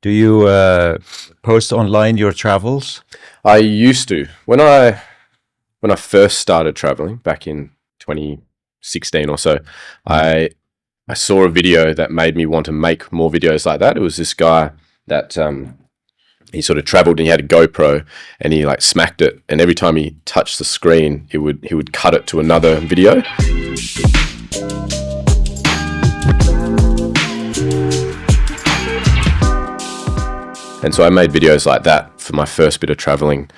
Do you post online your travels? I used to. When I first started traveling back in 2016 or so, I saw a video that made me want to make more videos like that. It was this guy that he sort of traveled and he had a GoPro and he like smacked it, and every time he touched the screen, he would cut it to another video. And so I made videos like that for my first bit of traveling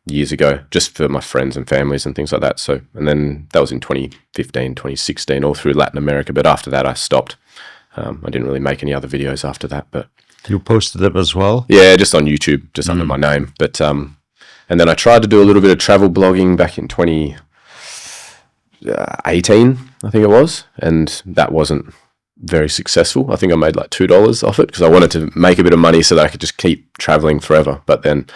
years ago, just for my friends and families and things like that. So, and then that was in 2015, 2016, all through Latin America. But after that, I stopped. I didn't really make any other videos after that. But you posted them as well? Yeah, just on YouTube, just under my name. But and then I tried to do a little bit of travel blogging back in 2018, I think it was, and that wasn't very successful. I think I made like $2 off it because I wanted to make a bit of money so that I could just keep traveling forever. But then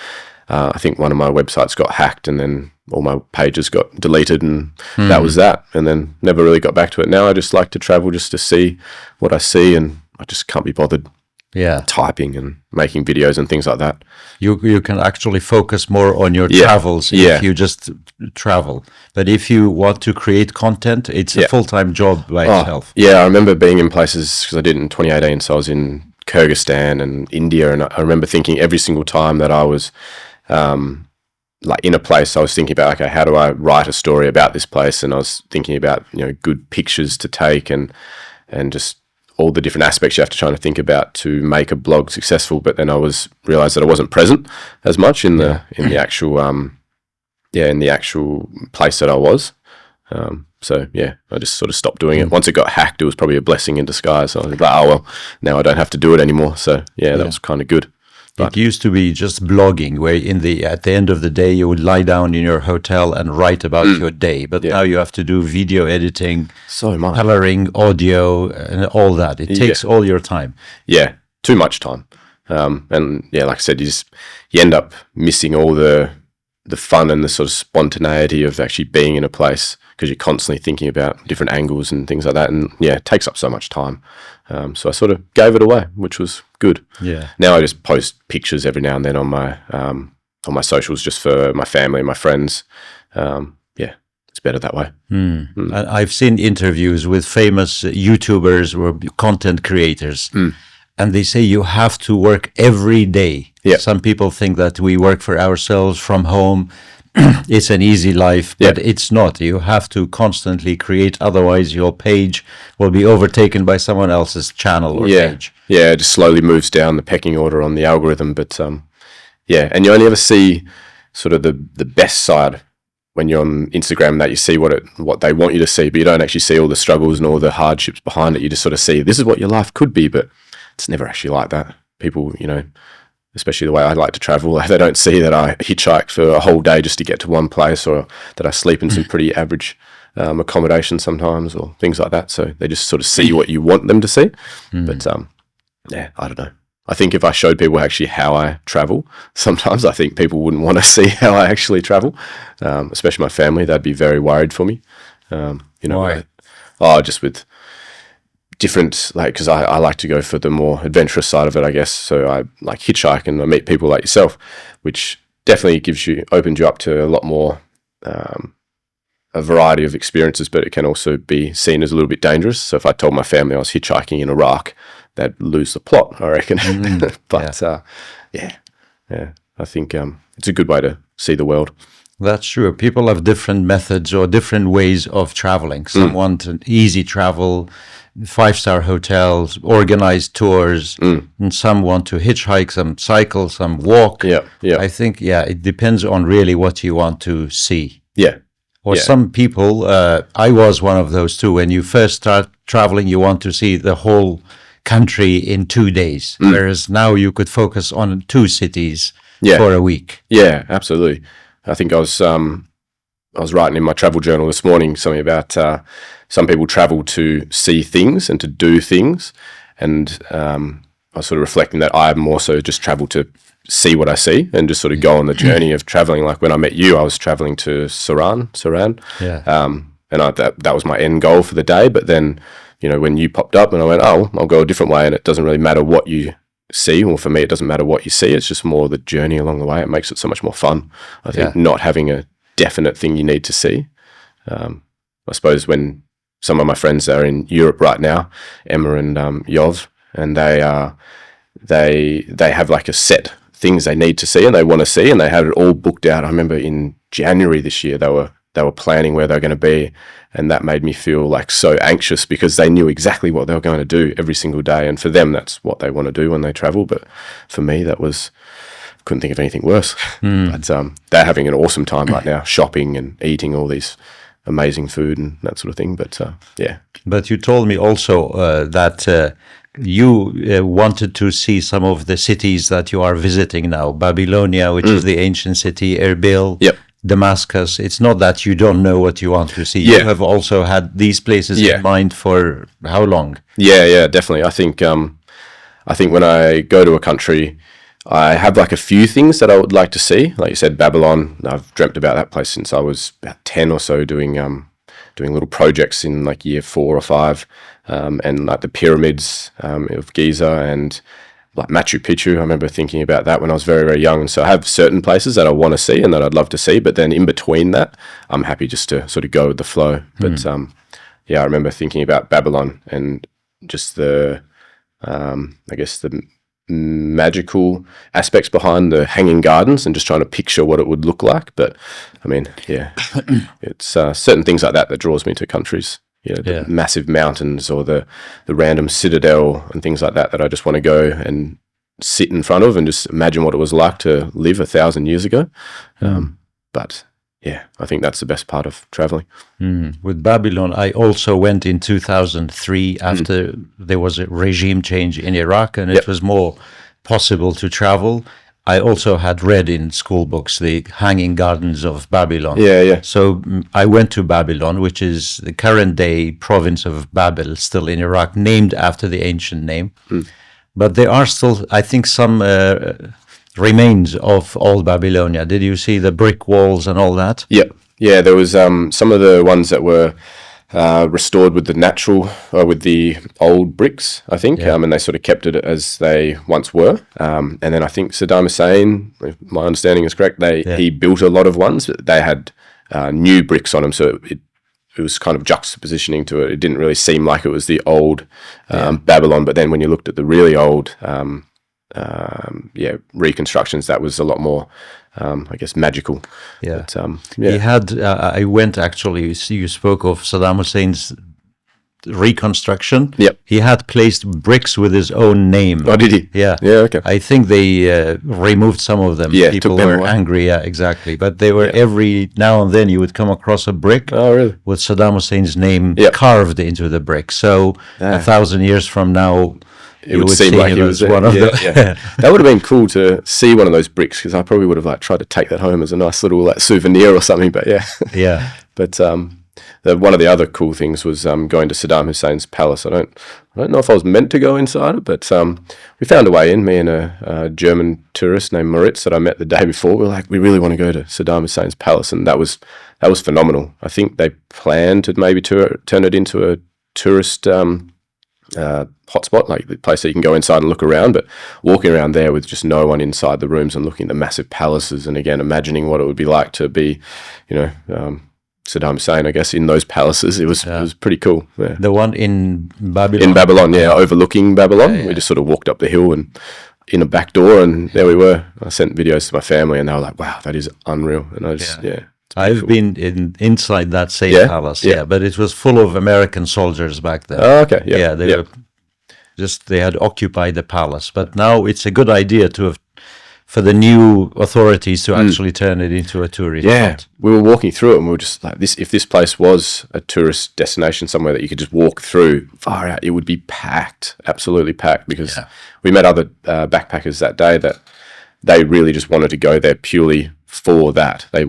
I think one of my websites got hacked and then all my pages got deleted, and that was that. And then never really got back to it. Now I just like to travel just to see what I see, and I just can't be bothered typing and making videos and things like that. You can actually focus more on your travels if you just travel. But if you want to create content, it's a full-time job by itself. Yeah, I remember being in places, because I did in 2018, so I was in Kyrgyzstan and India, and I remember thinking every single time that I was like in a place, I was thinking about, okay, how do I write a story about this place? And I was thinking about, good pictures to take and just all the different aspects you have to try to think about to make a blog successful. But then I realized that I wasn't present as much in the actual place that I was. So I just sort of stopped doing it. Once it got hacked, it was probably a blessing in disguise. I was like, oh well, now I don't have to do it anymore. So that was kind of good. But it used to be just blogging, where at the end of the day you would lie down in your hotel and write about your day. But now you have to do video editing, so much coloring, audio, and all that. It takes all your time. Yeah, too much time. And like I said, you end up missing all the fun and the sort of spontaneity of actually being in a place, because you're constantly thinking about different angles and things like that. And it takes up so much time. So I sort of gave it away, which was good. Yeah. Now I just post pictures every now and then on my socials, just for my family and my friends. It's better that way. I've seen interviews with famous YouTubers or content creators, and they say you have to work every day. Yeah. Some people think that we work for ourselves from home. It's an easy life, but it's not. You have to constantly create, otherwise your page will be overtaken by someone else's channel or page. Yeah, it just slowly moves down the pecking order on the algorithm. But and you only ever see sort of the best side when you're on Instagram, that you see what they want you to see, but you don't actually see all the struggles and all the hardships behind it. You just sort of see, this is what your life could be, but it's never actually like that. People, especially the way I like to travel, they don't see that I hitchhike for a whole day just to get to one place, or that I sleep in some pretty average accommodation sometimes, or things like that. So they just sort of see what you want them to see. But I don't know. I think if I showed people actually how I travel, sometimes I think people wouldn't want to see how I actually travel, especially my family. They'd be very worried for me. Why? Just with different, because I like to go for the more adventurous side of it, I guess. So I like hitchhike and I meet people like yourself, which definitely opens you up to a lot more, a variety of experiences, but it can also be seen as a little bit dangerous. So if I told my family I was hitchhiking in Iraq, they'd lose the plot, I reckon. But I think it's a good way to see the world. That's true. People have different methods or different ways of traveling. Some want an easy travel, 5-star hotels, organized tours, and some want to hitchhike, some cycle, some walk. I think, it depends on really what you want to see. Or some people, I was one of those too. When you first start traveling, you want to see the whole country in 2 days, whereas now you could focus on 2 cities for a week. Yeah, absolutely. I think I was writing in my travel journal this morning something about some people travel to see things and to do things, and I was sort of reflecting that I more so just travel to see what I see and just sort of go on the journey of traveling. Like when I met you, I was traveling to Saran, and that was my end goal for the day. But then, when you popped up, and I went, I'll go a different way, and it doesn't really matter what you see. Well, for me, it doesn't matter what you see. It's just more the journey along the way. It makes it so much more fun. I think not having a definite thing you need to see. I suppose when some of my friends are in Europe right now, Emma and Yov, and they have like a set things they need to see and they want to see, and they had it all booked out. I remember in January this year they were planning where they were going to be, and that made me feel like so anxious because they knew exactly what they were going to do every single day, and for them that's what they want to do when they travel. But for me, couldn't think of anything worse. But they're having an awesome time right now, shopping and eating all these amazing food and that sort of thing. But yeah. But you told me also that you wanted to see some of the cities that you are visiting now. Babylonia, which is the ancient city, Erbil, Damascus. It's not that you don't know what you want to see. You have also had these places in mind for how long? Yeah, definitely. I think when I go to a country, I have like a few things that I would like to see. Like you said, Babylon. I've dreamt about that place since I was about 10 or so, doing little projects in like year 4 or 5, and like the pyramids of Giza and like Machu Picchu. I remember thinking about that when I was very, very young. And so I have certain places that I want to see and that I'd love to see, but then in between that, I'm happy just to sort of go with the flow. But I remember thinking about Babylon and just the magical aspects behind the hanging gardens and just trying to picture what it would look like. But I mean, it's certain things like that draws me to countries. The massive mountains or the random citadel and things like that I just want to go and sit in front of and just imagine what it was like to live 1,000 years ago. But yeah, I think that's the best part of traveling. With Babylon, I also went in 2003 after there was a regime change in Iraq, and it was more possible to travel. I also had read in school books the Hanging Gardens of Babylon. So I went to Babylon, which is the current day province of Babel, still in Iraq, named after the ancient name. But there are still, I think, some remains of old Babylonia. Did you see the brick walls and all that? Yeah, there was some of the ones that were restored with the old bricks, I think, and they sort of kept it as they once were. And then I think Saddam Hussein, if my understanding is correct, he built a lot of ones, but they had new bricks on them, so it was kind of juxtapositioning to it. It didn't really seem like it was the old Babylon, but then when you looked at the really old reconstructions, that was a lot more I guess magical. But, he had I went actually, you spoke of Saddam Hussein's reconstruction. He had placed bricks with his own name. Oh, did he? Yeah, okay. I think they removed some of them. People were angry. Exactly. But they were every now and then you would come across a brick with Saddam Hussein's name carved into the brick. So 1,000 years from now, it would seem like he was one of them. That would have been cool to see one of those bricks, because I probably would have tried to take that home as a nice little souvenir or something. But But one of the other cool things was going to Saddam Hussein's palace. I don't know if I was meant to go inside it, but we found a way in. Me and a German tourist named Moritz that I met the day before. We were like, we really want to go to Saddam Hussein's palace, and that was phenomenal. I think they planned to maybe turn it into a tourist hotspot, like the place that you can go inside and look around, but walking around there with just no one inside the rooms and looking at the massive palaces, and again imagining what it would be like to be, Saddam Hussein, I guess, in those palaces, it was pretty cool. The one in Babylon? In Babylon, overlooking Babylon. We just sort of walked up the hill and in a back door, and there we were. I sent videos to my family, and they were like, wow, that is unreal. And I just, I've been inside that same palace, but it was full of American soldiers back then. Oh, okay, they were they had occupied the palace. But now it's a good idea for the new authorities to actually turn it into a tourist spot. We were walking through it, and we were just like, if this place was a tourist destination somewhere that you could just walk through, far out, it would be packed, absolutely packed, because we met other backpackers that day that they really just wanted to go there purely for that. They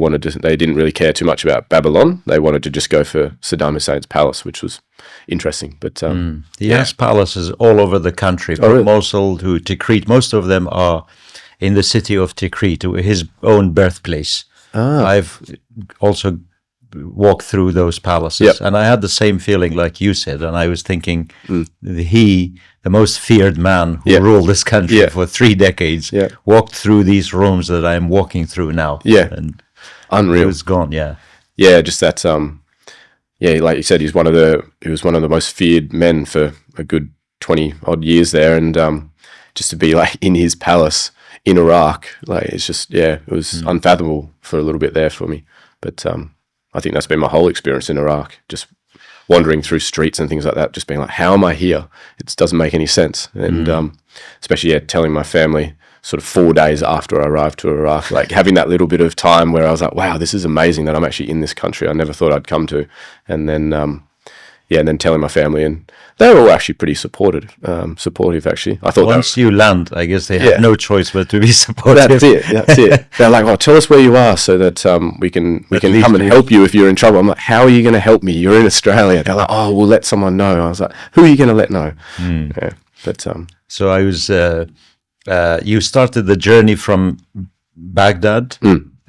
didn't really care too much about Babylon. They wanted to just go for Saddam Hussein's palace, which was interesting. But he has palaces all over the country, from Mosul to Tikrit. Most of them are in the city of Tikrit, his own birthplace. I've also walk through those palaces. Yep. And I had the same feeling like you said. And I was thinking, the most feared man who ruled this country for 3 decades, walked through these rooms that I'm walking through now. Yeah. And unreal. he was gone, Yeah, just that, like you said, he was one of the most feared men for a good 20 odd years there. And just to be like in his palace in Iraq, like it's just, it was unfathomable for a little bit there for me. But I think that's been my whole experience in Iraq, just wandering through streets and things like that, just being like, how am I here? It doesn't make any sense. And especially, telling my family sort of 4 days after I arrived to Iraq, like having that little bit of time where I was like, wow, this is amazing that I'm actually in this country I never thought I'd come to. And then, and then telling my family, and they were all actually pretty supportive actually. I thought once you land, I guess they have no choice but to be supportive. That's it. They're like, well, tell us where you are so that we can come and help you if you're in trouble. I'm like, how are you going to help me? You're in Australia. They're like, oh, we'll let someone know. I was like, who are you going to let know? Yeah, but so I was. You started the journey from Baghdad.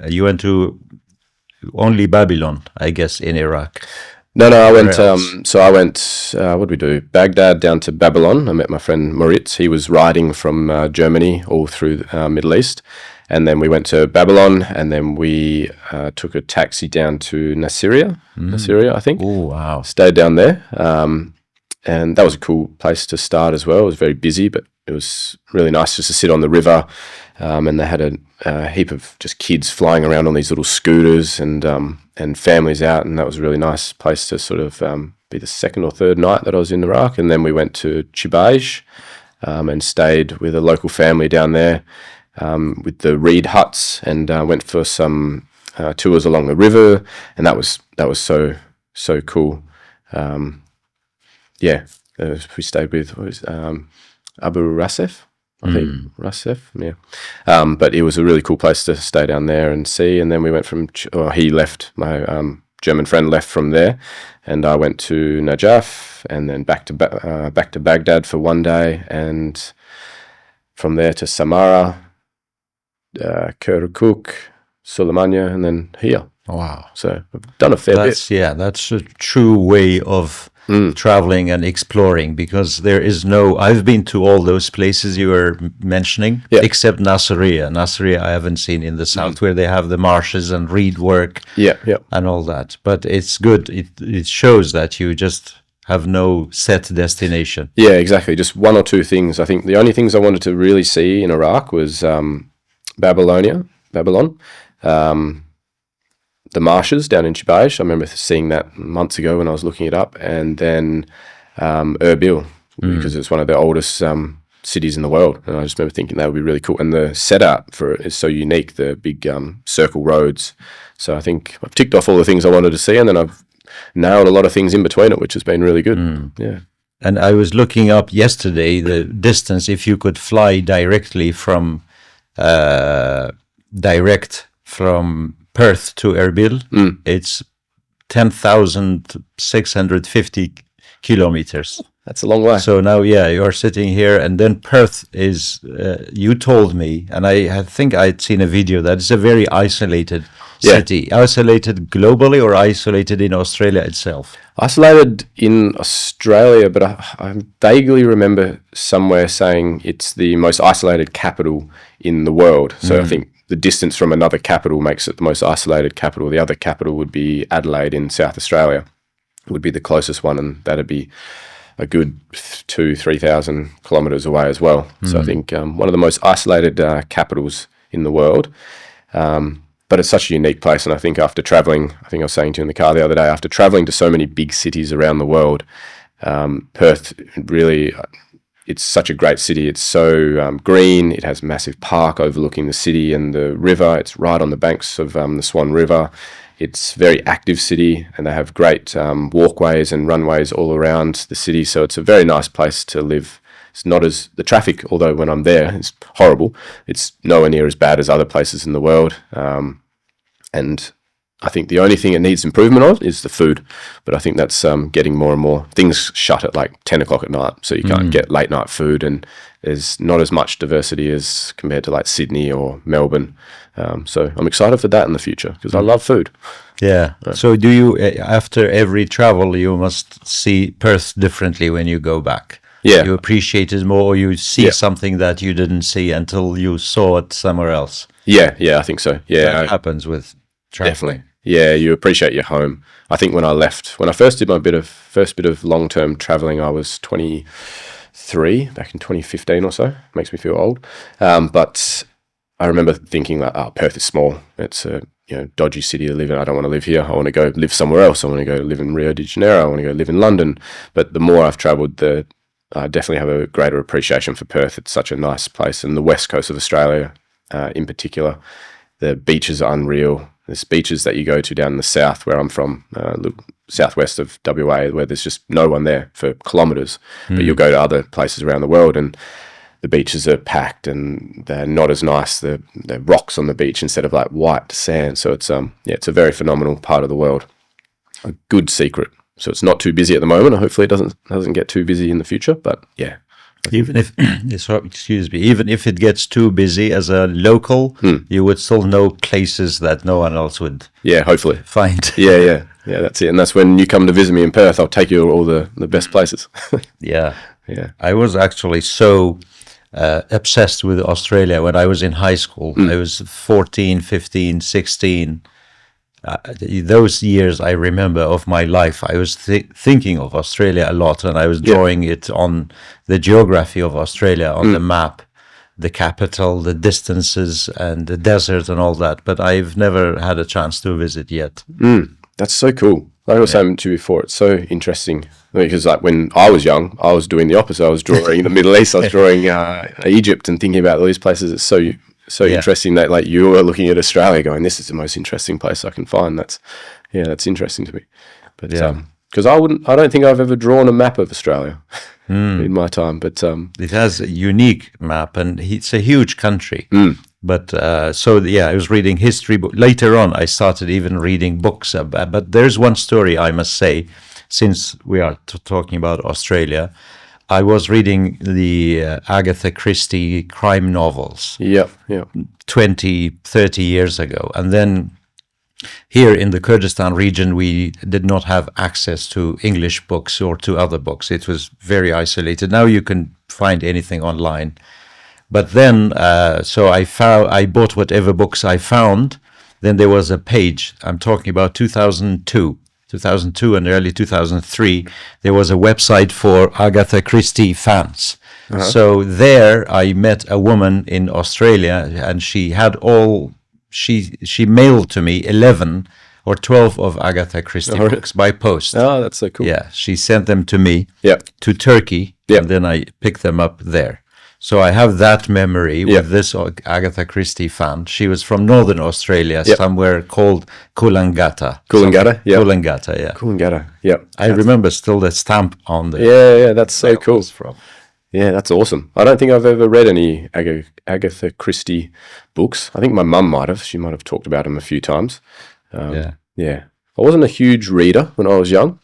You went to only Babylon, I guess, in Iraq. No, I went, what did we do? Baghdad down to Babylon. I met my friend Moritz. He was riding from Germany all through the Middle East. And then we went to Babylon, and then we took a taxi down to Nasiriyah, I think. Oh, wow. Stayed down there. And that was a cool place to start as well. It was very busy, but it was really nice just to sit on the river. And they had a heap of just kids flying around on these little scooters and families out. And that was a really nice place to sort of be the second or third night that I was in Iraq. And then we went to Chibaj and stayed with a local family down there with the reed huts, and went for some tours along the river. And that was so cool. We stayed with Abu Rasef, I think. Rasef, yeah. But it was a really cool place to stay down there and see. And then we went he left, my German friend left from there, and I went to Najaf, and then back to Baghdad for 1 day, and from there to Samarra, Kirkuk, Suleimania, and then here. Wow. So I've done a fair bit. Yeah, that's a true way of traveling and exploring, because I've been to all those places you were mentioning, except Nasiriyah. Nasiriyah I haven't seen in the south, where they have the marshes and reed work and all that. But it's good. It shows that you just have no set destination. Yeah, exactly. Just one or two things. I think the only things I wanted to really see in Iraq was Babylon, the marshes down in Chibaj. I remember seeing that months ago when I was looking it up. And then Erbil, because it's one of the oldest cities in the world. And I just remember thinking that would be really cool. And the setup for it is so unique, the big circle roads. So I think I've ticked off all the things I wanted to see, and then I've nailed a lot of things in between it, which has been really good. Yeah. And I was looking up yesterday the distance, if you could fly directly from Perth to Erbil, it's 10,650 kilometers. That's a long way. So now, you're sitting here, and then Perth is, you told me, and I think I'd seen a video, that it's a very isolated city. Isolated globally, or isolated in Australia itself? Isolated in Australia, but I vaguely remember somewhere saying it's the most isolated capital in the world. So I think the distance from another capital makes it the most isolated capital. The other capital would be Adelaide in South Australia, would be the closest one, and that'd be a good 2,000-3,000 kilometres away as well. So I think one of the most isolated capitals in the world. But it's such a unique place, and I think after travelling, I think I was saying to you in the car the other day, after travelling to so many big cities around the world, Perth really... It's such a great city. It's so green. It has a massive park overlooking the city and the river. It's right on the banks of the Swan River. It's a very active city, and they have great walkways and runways all around the city. So it's a very nice place to live. It's not the traffic, although when I'm there, it's horrible. It's nowhere near as bad as other places in the world. And I think the only thing it needs improvement on is the food. But I think that's getting more and more. Things shut at like 10 o'clock at night, so you can't get late night food, and there's not as much diversity as compared to like Sydney or Melbourne. So I'm excited for that in the future because I love food. Yeah. So do you, after every travel, you must see Perth differently when you go back? Yeah. You appreciate it more, or you see something that you didn't see until you saw it somewhere else? Yeah, I think so. Yeah. That happens with traveling. Definitely. Yeah, you appreciate your home. I think when I first did my first bit of long-term traveling, I was 23, back in 2015 or so. Makes me feel old. But I remember thinking like, Perth is small. It's a dodgy city to live in. I don't want to live here. I want to go live somewhere else. I want to go live in Rio de Janeiro. I want to go live in London. But the more I've traveled, I definitely have a greater appreciation for Perth. It's such a nice place. And the west coast of Australia in particular, the beaches are unreal. There's beaches that you go to down in the south where I'm from, southwest of WA, where there's just no one there for kilometres. But you'll go to other places around the world and the beaches are packed and they're not as nice. They're rocks on the beach instead of like white sand. So it's it's a very phenomenal part of the world. A good secret. So it's not too busy at the moment. Hopefully it doesn't get too busy in the future. But yeah. Even if, even if it gets too busy as a local, you would still know places that no one else would. Yeah, hopefully find. Yeah, that's it. And that's when you come to visit me in Perth. I'll take you to all the best places. Yeah. Yeah. I was actually so obsessed with Australia when I was in high school. I was 14, 15, 16. Those years I remember of my life, I was thinking of Australia a lot, and I was drawing it on the geography of Australia on the map, the capital, the distances, and the desert and all that. But I've never had a chance to visit yet. That's so cool. Like I was saying to you before, it's so interesting because like when I was young, I was doing the opposite. I was drawing the Middle East. I was drawing Egypt and thinking about all these places. It's so interesting that like you were looking at Australia going, this is the most interesting place I can find. That's interesting to me. But because I don't think I've ever drawn a map of Australia in my time. But it has a unique map, and it's a huge country. But I was reading history. But later on, I started even reading books. But there's one story I must say, since we are talking about Australia. I was reading the Agatha Christie crime novels 20, 30 years ago. And then here in the Kurdistan region, we did not have access to English books or to other books. It was very isolated. Now you can find anything online. But then, so I bought whatever books I found. Then there was a page, I'm talking about 2002 and early 2003, there was a website for Agatha Christie fans. So there I met a woman in Australia, and she had she mailed to me 11 or 12 of Agatha Christie books by post. Oh, that's so cool. Yeah, she sent them to me to Turkey, and then I picked them up there. So I have that memory with this Agatha Christie fan. She was from Northern Australia, somewhere called Coolangatta. Coolangatta, Coolangatta, yeah. I remember still the stamp on the... Yeah, that's so cool. Yeah, that's awesome. I don't think I've ever read any Agatha Christie books. I think my mum might have. She might have talked about them a few times. Yeah. I wasn't a huge reader when I was young.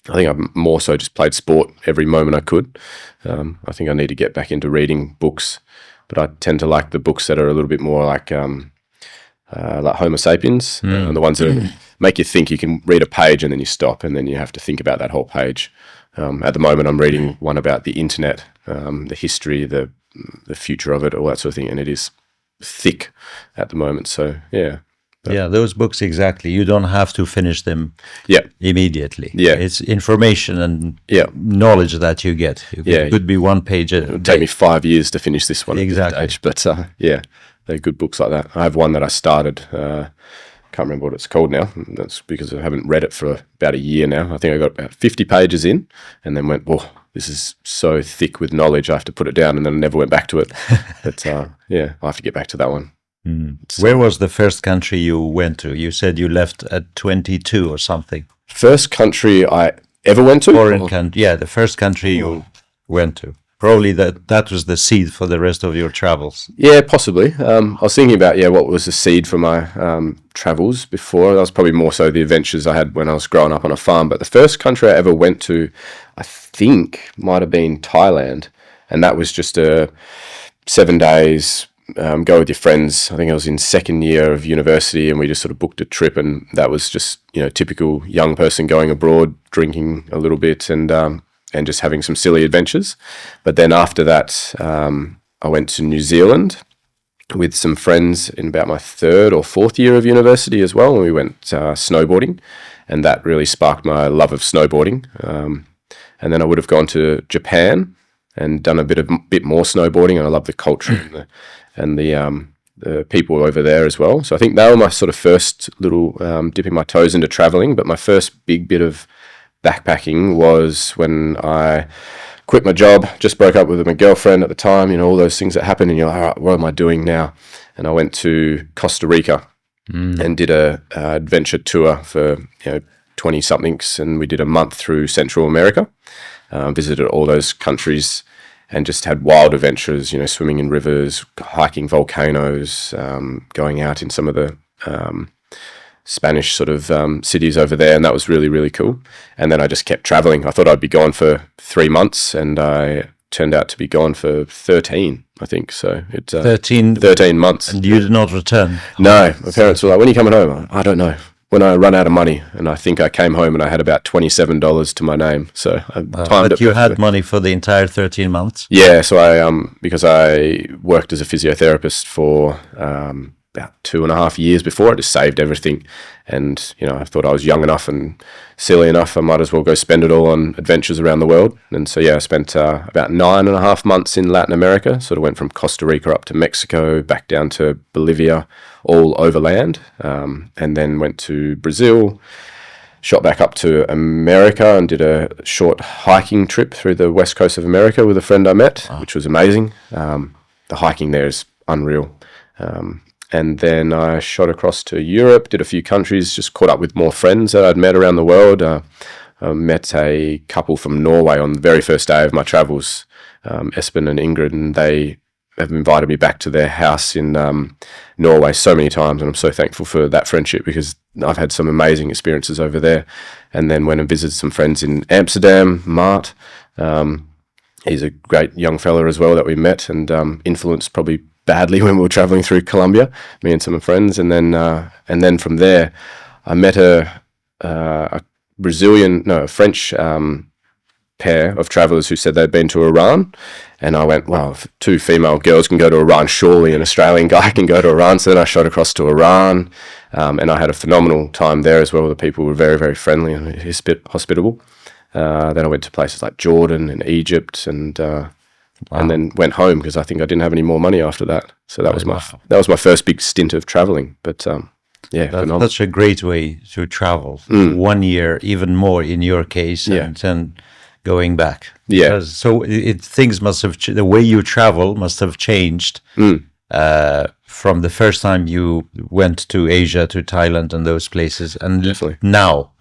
I think I more so just played sport every moment I could. I think I need to get back into reading books, but I tend to like the books that are a little bit more like Homo Sapiens, and the ones that make you think. You can read a page and then you stop, and then you have to think about that whole page. At the moment, I'm reading one about the internet, the history, the future of it, all that sort of thing, and it is thick at the moment. So yeah. Those books exactly. You don't have to finish them immediately. Yeah. It's information and knowledge that you get. It could be one page. It would take me 5 years to finish this one. Exactly. But they're good books like that. I have one that I started. Can't remember what it's called now. That's because I haven't read it for about a year now. I think I got about 50 pages in and then went, this is so thick with knowledge. I have to put it down, and then I never went back to it. But I have to get back to that one. Where was the first country you went to? You said you left at 22 or something. First country I ever went to? Foreign country. Yeah, the first country you went to. probably that was the seed for the rest of your travels. Yeah, possibly. I was thinking about what was the seed for my travels before. That was probably more so the adventures I had when I was growing up on a farm. But the first country I ever went to, I think, might have been Thailand, and that was just 7 days. Go with your friends. I think I was in second year of university, and we just sort of booked a trip, and that was just typical young person going abroad, drinking a little bit, and just having some silly adventures. But then after that, I went to New Zealand with some friends in about my third or fourth year of university as well, and we went snowboarding, and that really sparked my love of snowboarding. And then I would have gone to Japan and done a bit more snowboarding, and I love the culture and the people over there as well. So I think they were my sort of first little dipping my toes into traveling. But my first big bit of backpacking was when I quit my job, just broke up with my girlfriend at the time, all those things that happen, and you're like, all right, what am I doing now? And I went to Costa Rica and did a adventure tour for 20-somethings, and we did a month through Central America, visited all those countries, and just had wild adventures, swimming in rivers, hiking volcanoes, going out in some of the Spanish sort of cities over there, and that was really, really cool. And then I just kept traveling. I thought I'd be gone for 3 months, and I turned out to be gone for 13, I think. So it's 13 months. And you did not return? No. My parents were like, when are you coming home? I don't know. When I run out of money, and I think I came home and I had about $27 to my name. So I timed it. But you had money for the entire 13 months? Yeah, so I because I worked as a physiotherapist for about 2.5 years before. I just saved everything, and I thought I was young enough and silly enough, I might as well go spend it all on adventures around the world. And so I spent about 9.5 months in Latin America. Sort of went from Costa Rica up to Mexico, back down to Bolivia, all overland, and then went to Brazil, shot back up to America and did a short hiking trip through the west coast of America with a friend I met, which was amazing. The hiking there is unreal. And then I shot across to Europe, did a few countries, just caught up with more friends that I'd met around the world. I met a couple from Norway on the very first day of my travels, Espen and Ingrid, and they have invited me back to their house in Norway so many times, and I'm so thankful for that friendship because I've had some amazing experiences over there. And then went and visited some friends in Amsterdam, Mart. He's a great young fella as well that we met, and influenced probably badly when we were traveling through Colombia, me and some friends. And then from there, I met a French pair of travelers who said they'd been to Iran. And I went, well, if 2 female girls can go to Iran, surely an Australian guy can go to Iran. So then I shot across to Iran, and I had a phenomenal time there as well. The people were very, very friendly and hospitable. Then I went to places like Jordan and Egypt, and then went home because I think I didn't have any more money after that. So that was my first big stint of traveling. But that's phenomenal. Such a great way to travel. 1 year, even more in your case, and then going back. Because, so things must have the way you travel must have changed from the first time you went to Asia, to Thailand, and those places, and definitely now.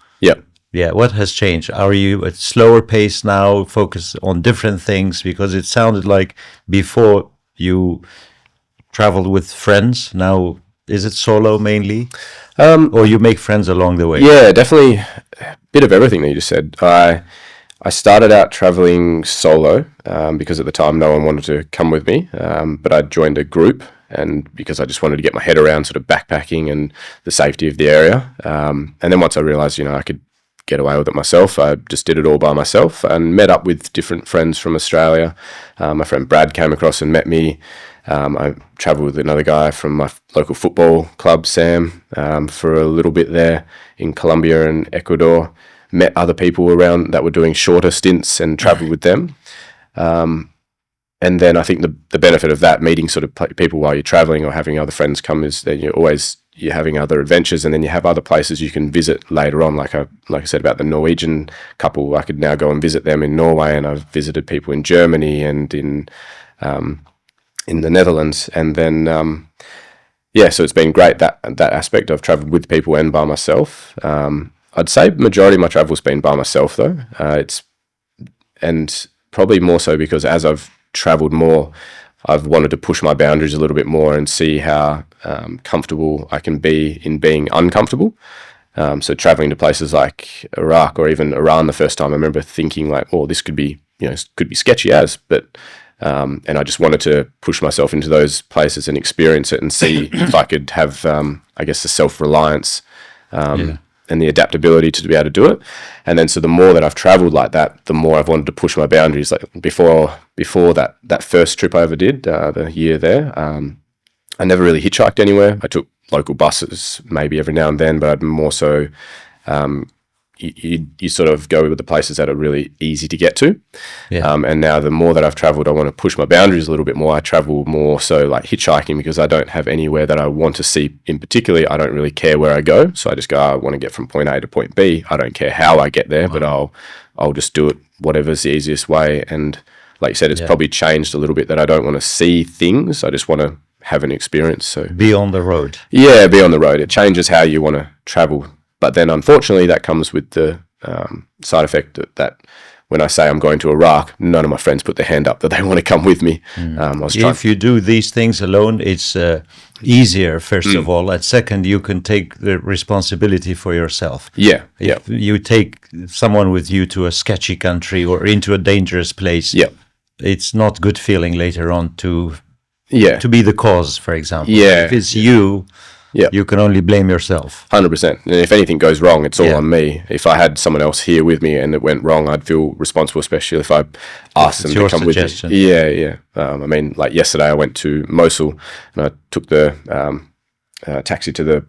Yeah, what has changed? Are you at slower pace now, focus on different things? Because it sounded like before you traveled with friends. Now, is it solo mainly? Or you make friends along the way? Yeah, definitely a bit of everything that you just said. I started out traveling solo because at the time no one wanted to come with me, but I joined a group, and because I just wanted to get my head around sort of backpacking and the safety of the area. And then once I realized, I could get away with it myself, I just did it all by myself and met up with different friends from Australia. My friend Brad came across and met me. I travelled with another guy from my local football club, Sam, for a little bit there in Colombia and Ecuador. Met other people around that were doing shorter stints and travelled with them. And then I think the benefit of that, meeting sort of people while you're travelling or having other friends come, is that you're having other adventures, and then you have other places you can visit later on. Like I said about the Norwegian couple, I could now go and visit them in Norway, and I've visited people in Germany and in the Netherlands. And then so it's been great that aspect. I've travelled with people and by myself. I'd say majority of my travel's been by myself though. probably more so because as I've traveled more, I've wanted to push my boundaries a little bit more and see how comfortable I can be in being uncomfortable. So traveling to places like Iraq or even Iran the first time, I remember thinking like, oh, this could be, could be sketchy but and I just wanted to push myself into those places and experience it and see if I could have, I guess, the self-reliance and the adaptability to be able to do it. And then so the more that I've traveled like that, the more I've wanted to push my boundaries. Like before that first trip I ever did, the year there, I never really hitchhiked anywhere. I took local buses maybe every now and then, but I'd more so you sort of go with the places that are really easy to get to. And now the more that I've traveled, I want to push my boundaries a little bit more. I travel more so like hitchhiking because I don't have anywhere that I want to see in particular. I don't really care where I go. So I just go, I want to get from point A to point B. I don't care how I get there, but I'll just do it whatever's the easiest way. And like you said, it's probably changed a little bit that I don't want to see things. I just want to have an experience. So be on the road. Yeah, be on the road. It changes how you want to travel. But then, unfortunately, that comes with the side effect that when I say I'm going to Iraq, none of my friends put their hand up that they want to come with me. If you do these things alone, it's easier, first of all. At second, you can take the responsibility for yourself. If you take someone with you to a sketchy country or into a dangerous place, it's not good feeling later on to be the cause, for example. If it's you... you can only blame yourself. 100%. And if anything goes wrong, it's all on me. If I had someone else here with me and it went wrong, I'd feel responsible, especially if I asked them to come with me. I mean, like yesterday I went to Mosul and I took the taxi to the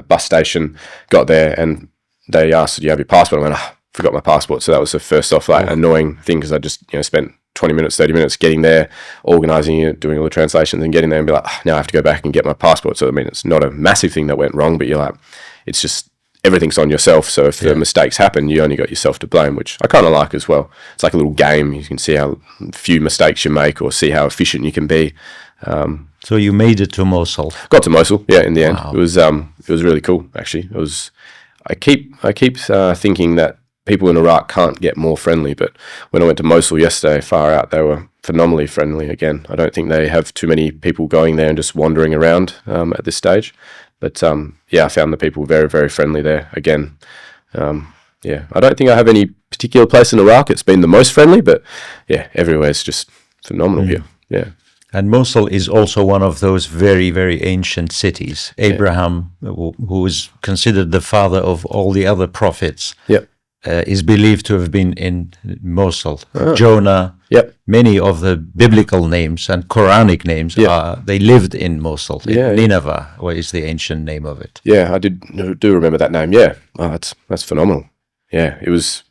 bus station, got there, and they asked, do you have your passport? I went, forgot my passport. So that was the first off annoying thing because I just spent 20 minutes, 30 minutes getting there, organising it, doing all the translations and getting there and be like, now I have to go back and get my passport. So, I mean, it's not a massive thing that went wrong, but you're like, it's just, everything's on yourself. So if the mistakes happen, you only got yourself to blame, which I kind of like as well. It's like a little game. You can see how few mistakes you make or see how efficient you can be. So you made it to Mosul? Got to Mosul, in the end. It was really cool, actually. I keep thinking that people in Iraq can't get more friendly, but when I went to Mosul yesterday, far out, they were phenomenally friendly again. I don't think they have too many people going there and just wandering around at this stage. But I found the people very, very friendly there again. I don't think I have any particular place in Iraq it's been the most friendly, but everywhere's just phenomenal here. Yeah. And Mosul is also one of those very, very ancient cities. Abraham, who is considered the father of all the other prophets, is believed to have been in Mosul. Jonah, many of the biblical names and Quranic names, they lived in Mosul. Nineveh is the ancient name of it. Yeah, I do remember that name. That's phenomenal. Yeah, it was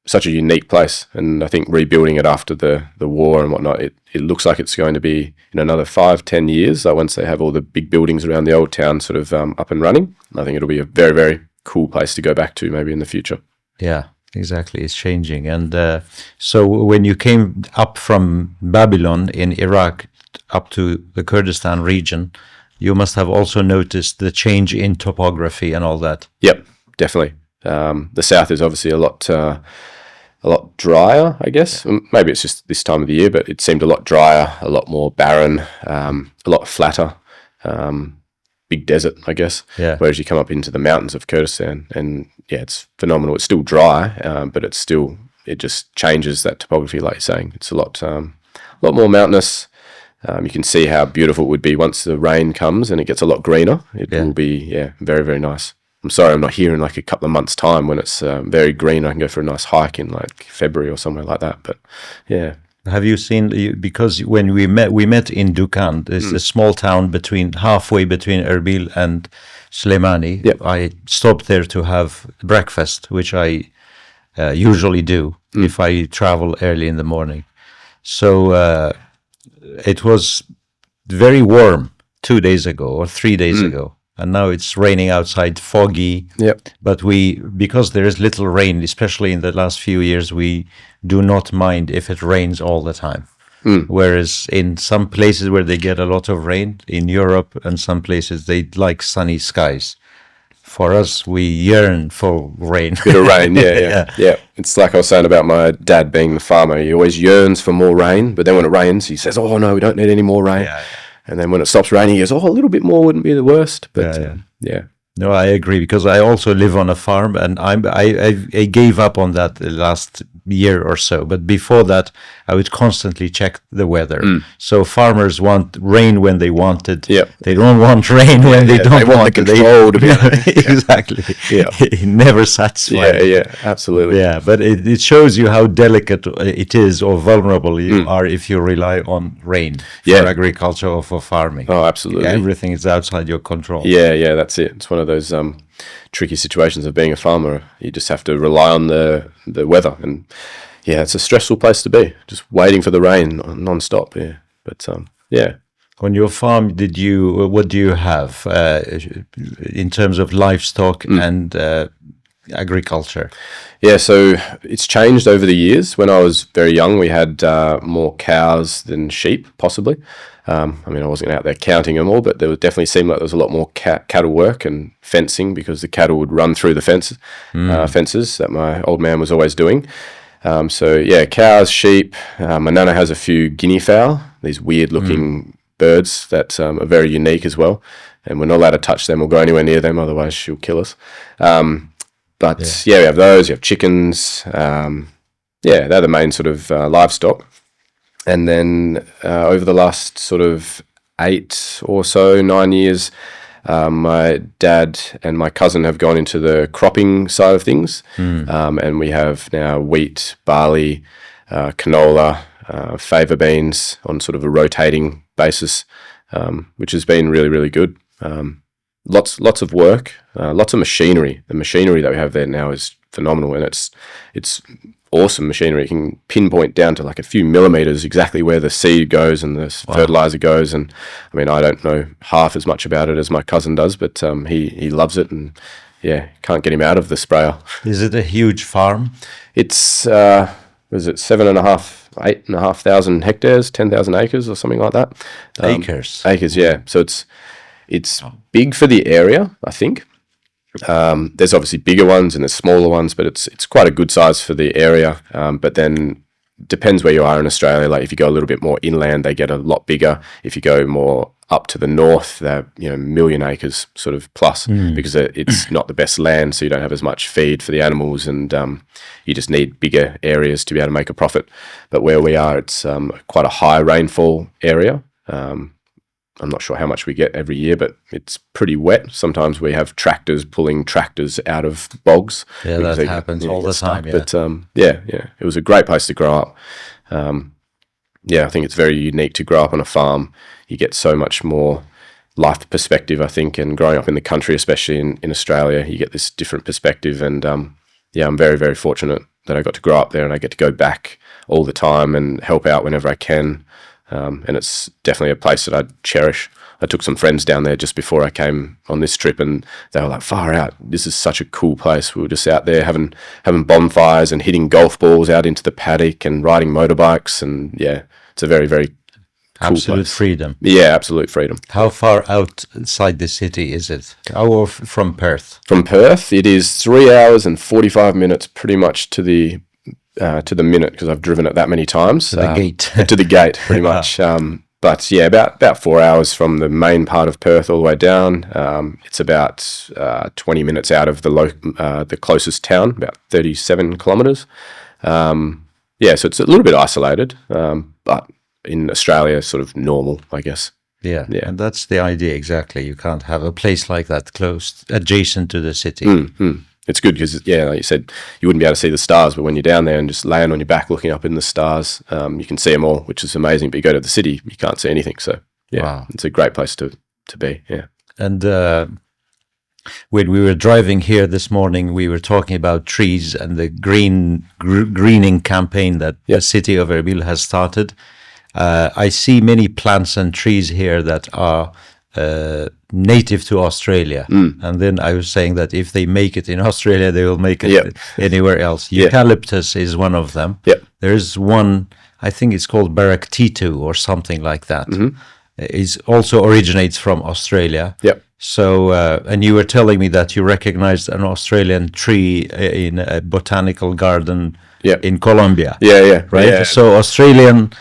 such a unique place, and I think rebuilding it after the war and whatnot, it looks like it's going to be in another 5-10 years. Once they have all the big buildings around the old town sort of up and running, I think it'll be a very, very cool place to go back to maybe in the future. Yeah, exactly. It's changing. And so when you came up from Babylon in Iraq up to the Kurdistan region, you must have also noticed the change in topography and all that. Yep, definitely. The south is obviously a lot drier, I guess. Maybe it's just this time of the year, but it seemed a lot drier, a lot more barren, a lot flatter. Big desert, I guess. Whereas you come up into the mountains of Kurdistan, and it's phenomenal. It's still dry, but it just changes that topography, like you're saying. It's a lot more mountainous. You can see how beautiful it would be once the rain comes and it gets a lot greener. It will be, very, very nice. I'm sorry I'm not here in like a couple of months' time when it's very green. I can go for a nice hike in like February or somewhere like that. But Have you seen, because when we met in Dukan, it's a small town halfway between Erbil and Slemani. I stopped there to have breakfast, which I usually do if I travel early in the morning. So it was very warm 2 days ago or 3 days ago. And now it's raining outside, foggy. But because there is little rain, especially in the last few years, we do not mind if it rains all the time. Whereas in some places where they get a lot of rain, in Europe and some places, they like sunny skies. for us, we yearn for rain. Bit of rain, yeah. It's like I was saying about my dad being the farmer. He always yearns for more rain, but then when it rains, he says, "Oh no, we don't need any more rain." Yeah. And then when it stops raining, he goes, "Oh, a little bit more wouldn't be the worst." But yeah. No, I agree, because I also live on a farm, and I gave up on that the last year or so. But before that, I would constantly check the weather. So farmers want rain when they want it. Yep. They don't want rain when they don't want want the it. control to be Exactly. Yeah. Never satisfied. Yeah, absolutely. Yeah, but it shows you how delicate it is, or vulnerable you are if you rely on rain for agriculture or for farming. Oh, absolutely. Everything is outside your control. Yeah, that's it. It's one of those tricky situations of being a farmer. You just have to rely on the weather, and it's a stressful place to be, just waiting for the rain non-stop. Yeah, but On your farm, what do you have in terms of livestock and agriculture? Yeah, so it's changed over the years. When I was very young, we had more cows than sheep, possibly. I wasn't out there counting them all, but there would definitely seem like there was a lot more cattle work and fencing, because the cattle would run through the fences that my old man was always doing. Cows, sheep. My nana has a few guinea fowl, these weird-looking birds that are very unique as well, and we're not allowed to touch them or go anywhere near them, otherwise she'll kill us. We have those. You have chickens. They're the main sort of livestock. And then over the last sort of 9 years, my dad and my cousin have gone into the cropping side of things. And we have now wheat, barley, canola, fava beans on sort of a rotating basis, which has been really, really good. Lots of work, lots of machinery. The machinery that we have there now is phenomenal, and it's awesome machinery. You can pinpoint down to like a few millimeters exactly where the seed goes and the fertilizer goes. And I don't know half as much about it as my cousin does, but he loves it, and can't get him out of the sprayer. Is it a huge farm? It's 8,500 hectares, 10,000 acres or something like that. Acres, yeah. So it's big for the area, I think. There's obviously bigger ones and there's smaller ones, but it's quite a good size for the area. But then depends where you are in Australia. Like if you go a little bit more inland, they get a lot bigger. If you go more up to the north, they're 1 million acres sort of plus, because it's not the best land, so you don't have as much feed for the animals, and you just need bigger areas to be able to make a profit. But where we are, it's quite a high rainfall area. I'm not sure how much we get every year, but it's pretty wet. Sometimes we have tractors pulling tractors out of bogs. Yeah, that happens all the time. Yeah. But it was a great place to grow up. I think it's very unique to grow up on a farm. You get so much more life perspective, I think, and growing up in the country, especially in Australia, you get this different perspective. And I'm very, very fortunate that I got to grow up there, and I get to go back all the time and help out whenever I can. And it's definitely a place that I cherish. I took some friends down there just before I came on this trip, and they were like, far out, this is such a cool place. We were just out there having bonfires and hitting golf balls out into the paddock and riding motorbikes, and it's a very, very cool absolute place. Freedom. Yeah, absolute freedom. How far outside the city is it? From Perth? From Perth, it is 3 hours and 45 minutes, pretty much to the minute, because I've driven it that many times. To the gate. To the gate, pretty much. But about 4 hours from the main part of Perth all the way down. It's about 20 minutes out of the closest town, about 37 kilometres. So it's a little bit isolated, but in Australia, sort of normal, I guess. Yeah, and that's the idea, exactly. You can't have a place like that close, adjacent to the city. It's good because, like you said, you wouldn't be able to see the stars, but when you're down there and just laying on your back looking up in the stars, you can see them all, which is amazing. But you go to the city, you can't see anything. So, It's a great place to be, yeah. And when we were driving here this morning, we were talking about trees and the greening campaign that the city of Erbil has started. I see many plants and trees here that are native to Australia, and then I was saying that if they make it in Australia, they will make it anywhere else. Eucalyptus is one of them. There's one, I think it's called Baraktitu or something like that. It also originates from Australia. So, and you were telling me that you recognized an Australian tree in a botanical garden in Colombia. Yeah. Right? Yeah. So Australian,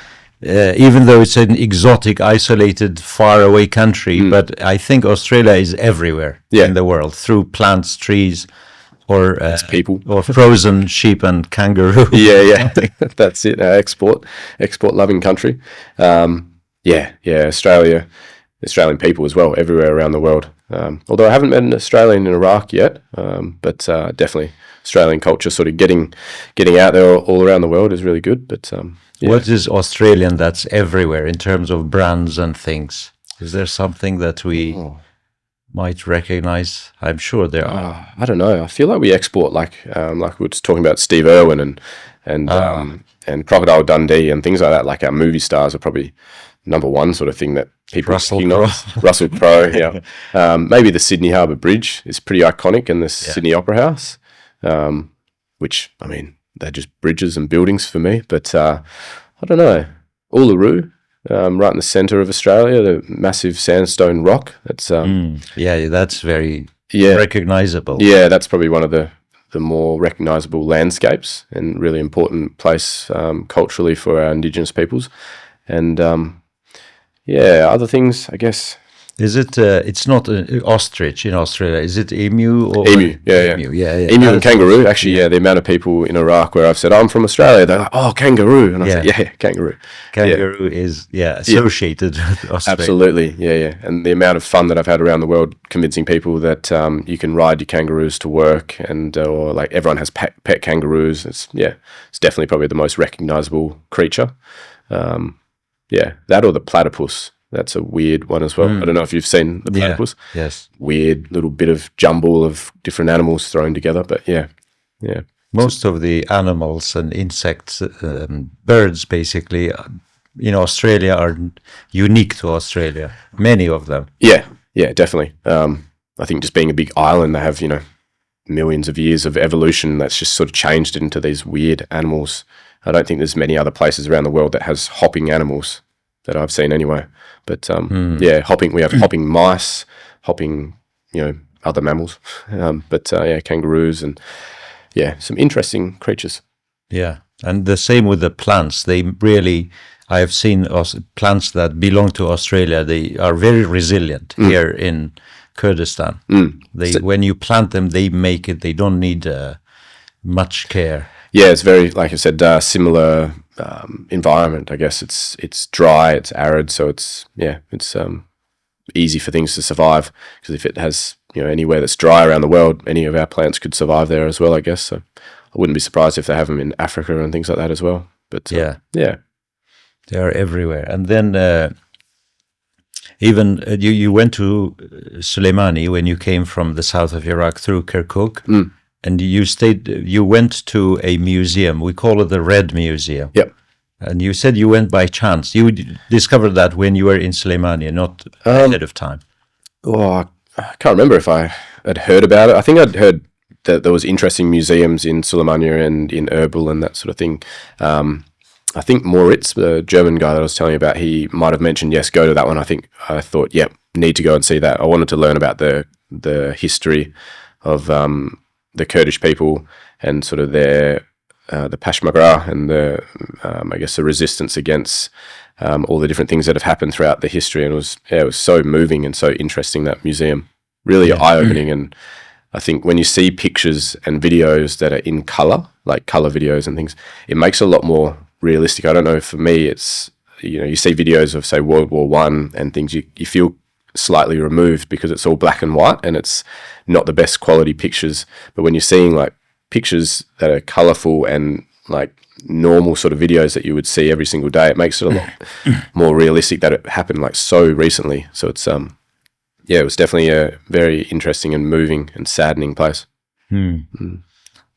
even though it's an exotic, isolated, faraway country, but I think Australia is everywhere in the world through plants, trees, or people, or frozen sheep and kangaroo. Yeah. That's it. Export loving country. Australia. Australian people as well, everywhere around the world. Although I haven't met an Australian in Iraq yet, but definitely Australian culture sort of getting out there all around the world is really good. But what is Australian that's everywhere in terms of brands and things? Is there something that we might recognize? I'm sure there are. I don't know. I feel like we export like we were just talking about Steve Irwin and Crocodile Dundee and things like that. Like our movie stars are probably number one sort of thing that people recognize. Russell Crowe, yeah. Maybe the Sydney Harbour Bridge is pretty iconic, and the Sydney Opera House, which, I mean, they're just bridges and buildings for me. But I don't know. Uluru, right in the centre of Australia, the massive sandstone rock. That's that's very recognisable. Yeah, that's probably one of the more recognisable landscapes and really important place culturally for our Indigenous peoples. And other things, I guess. Is it? It's not ostrich in Australia. Is it emu or emu? Yeah. Emu and kangaroo. Actually, the amount of people in Iraq where I've said I'm from Australia, they're like, "Oh, kangaroo," and I say, kangaroo. Kangaroo is associated with Australia. Absolutely, yeah. And the amount of fun that I've had around the world convincing people that you can ride your kangaroos to work, and or like everyone has pet kangaroos. It's definitely probably the most recognisable creature. That or the platypus. That's a weird one as well. I don't know if you've seen the platypus. Yes. Weird little bit of jumble of different animals thrown together. But yeah. Most of the animals and insects, birds basically, in Australia are unique to Australia. Many of them. Yeah, definitely. I think just being a big island, they have, millions of years of evolution that's just sort of changed it into these weird animals. I don't think there's many other places around the world that has hopping animals that I've seen anyway. But hopping. We have hopping mice, hopping, other mammals. Kangaroos and some interesting creatures. Yeah, and the same with the plants. They really, I have seen plants that belong to Australia. They are very resilient here in Kurdistan. When you plant them, they make it. They don't need much care. Yeah, it's very, like I said, similar environment. I guess it's dry, it's arid, so it's easy for things to survive. Because if it has anywhere that's dry around the world, any of our plants could survive there as well. I guess so. I wouldn't be surprised if they have them in Africa and things like that as well. But they are everywhere. And then even you went to Soleimani when you came from the south of Iraq through Kirkuk. And you went to a museum. We call it the Red Museum. Yep. And you said you went by chance. You discovered that when you were in Soleimani, not ahead of time. Oh, I can't remember if I had heard about it. I think I'd heard that there was interesting museums in Soleimani and in Erbil and that sort of thing. I think Moritz, the German guy that I was telling you about, he might have mentioned, yes, go to that one. I thought, need to go and see that. I wanted to learn about the history of the Kurdish people and sort of their the Peshmerga and the I guess the resistance against all the different things that have happened throughout the history. And it was so moving and so interesting, that museum. Really eye-opening. And I think when you see pictures and videos that are in color, like color videos and things, it makes it a lot more realistic. I don't know, for me it's, you see videos of, say, World War I and things, you feel slightly removed because it's all black and white and it's not the best quality pictures. But when you're seeing like pictures that are colorful and like normal sort of videos that you would see every single day, it makes it a lot more realistic that it happened like so recently. So it's it was definitely a very interesting and moving and saddening place.